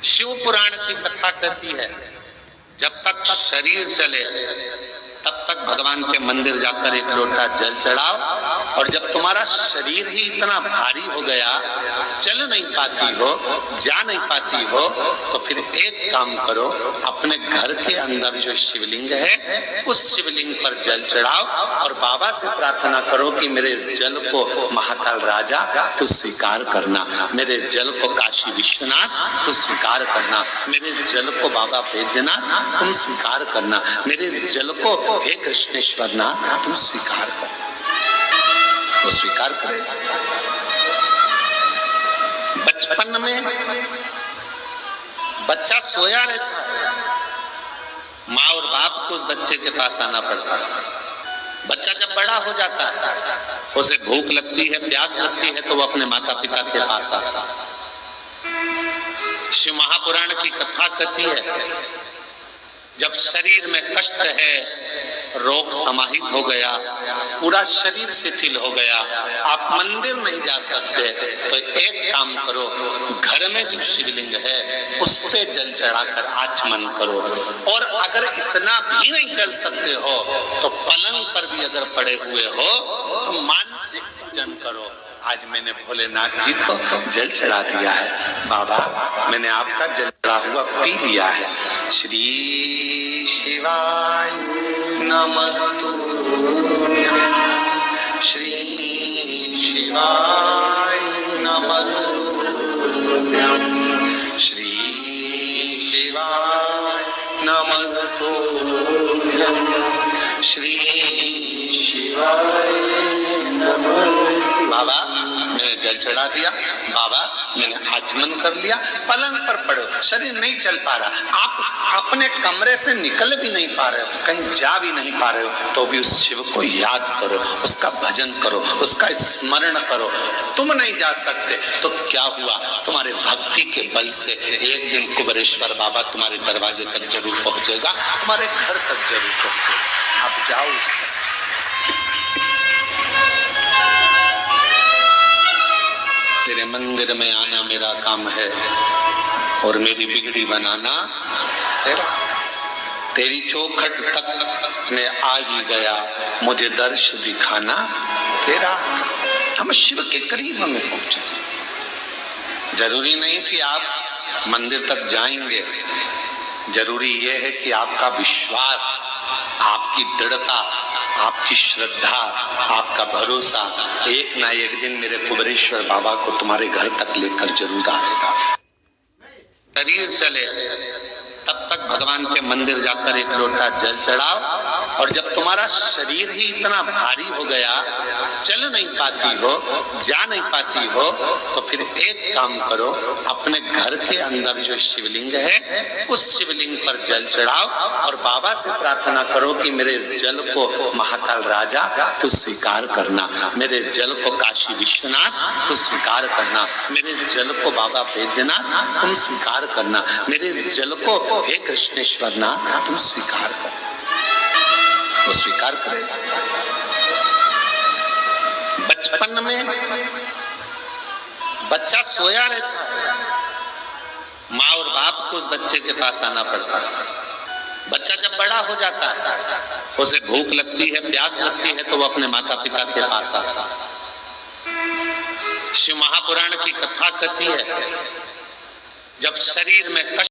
शिव पुराण की कथा कहती है, जब तक शरीर चले तब तक भगवान के मंदिर जाकर एक लोटा जल चढ़ाओ, और जब तुम्हारा शरीर ही इतना भारी हो गया, चल नहीं पाती हो, जा नहीं पाती हो, तो फिर एक काम करो, अपने घर के अंदर जो शिवलिंग है उस शिवलिंग पर जल चढ़ाओ और बाबा से प्रार्थना करो कि मेरे इस जल को महाकाल राजा तू स्वीकार करना, मेरे इस जल को काशी विश्वनाथ तू स्वीकार करना, मेरे इस जल को बाबा वैद्यनाथ तुम स्वीकार करना, मेरे इस जल को हे कृष्णेश्वर नाथ तुम स्वीकार कर। वो स्वीकार करे। बचपन में बच्चा सोया रहता है, माँ और बाप को उस बच्चे के पास आना पड़ता है। बच्चा जब बड़ा हो जाता है, उसे भूख लगती है, प्यास लगती है, तो वो अपने माता पिता के पास आता है। शिव महापुराण की कथा कहती है, जब शरीर में कष्ट है, रोग समाहित हो गया, पूरा शरीर शिथिल हो गया, आप मंदिर नहीं जा सकते, तो एक काम करो, घर में जो शिवलिंग है उस पे जल चढ़ाकर आचमन करो, और अगर इतना भी नहीं चल सकते हो तो पलंग पर भी अगर पड़े हुए हो तो मानसिक पूजन करो। आज मैंने भोलेनाथ जी को जल चढ़ा दिया है, बाबा मैंने आपका जल चढ़ा हुआ पी लिया है। श्री शिवाय नमस्तुभ्यं, श्री शिवाय नमस्तुभ्यं, श्री शिवाय नमस्तुभ्यं, श्री शिवाय नमस्तुभ्यं। बाबा मैंने जल चढ़ा दिया, बाबा मैंने आचमन कर लिया, पलंग पर पड़ो, शरीर नहीं चल पा रहा, आप अपने कमरे से निकल भी नहीं पा रहे हो, कहीं जा भी नहीं पा रहे हो, तो भी उस शिव को याद करो, उसका भजन करो, उसका स्मरण करो। तुम नहीं जा सकते तो क्या हुआ, तुम्हारे भक्ति के बल से एक दिन कुबेरेश्वर बाबा तुम्हारे दरवाजे तक जरूर पहुंचेगा, तुम्हारे घर तक जरूर पहुंचेगा। आप जाओ। तेरे मंदिर में आना मेरा काम है और मेरी बिगड़ी बनाना तेरा। तेरी चौखट तक मैं आ ही गया, मुझे दर्श दिखाना तेरा। हम शिव के करीब हमें पहुंचे। जरूरी नहीं कि आप मंदिर तक जाएंगे, जरूरी यह है कि आपका विश्वास, आपकी दृढ़ता, आपकी श्रद्धा, आपका भरोसा एक ना एक दिन मेरे कुबेरेश्वर बाबा को तुम्हारे घर तक लेकर जरूर आएगा। शरीर चले तब तक भगवान के मंदिर जाकर एक लोटा जल चढ़ाओ, और जब तुम्हारा शरीर ही इतना भारी हो गया, चल नहीं पाती हो, जा नहीं पाती हो, तो फिर एक काम करो, अपने घर के अंदर जो शिवलिंग है उस शिवलिंग पर जल चढ़ाओ और बाबा से प्रार्थना करो कि मेरे इस जल को महाकाल राजा तू स्वीकार करना, मेरे इस जल को काशी विश्वनाथ तू स्वीकार करना, मेरे इस जल को बाबा वैद्यनाथ तुम स्वीकार करना, मेरे इस जल को हे कृष्णेश्वर नाथ तुम स्वीकार कर। वो स्वीकार करे। बचपन में बच्चा सोया रहता है, माँ और बाप को उस बच्चे के पास आना पड़ता है। बच्चा जब बड़ा हो जाता है, उसे भूख लगती है, प्यास लगती है, तो वो अपने माता पिता के पास आता है। शिव महापुराण की कथा कहती है, जब शरीर में कष्ट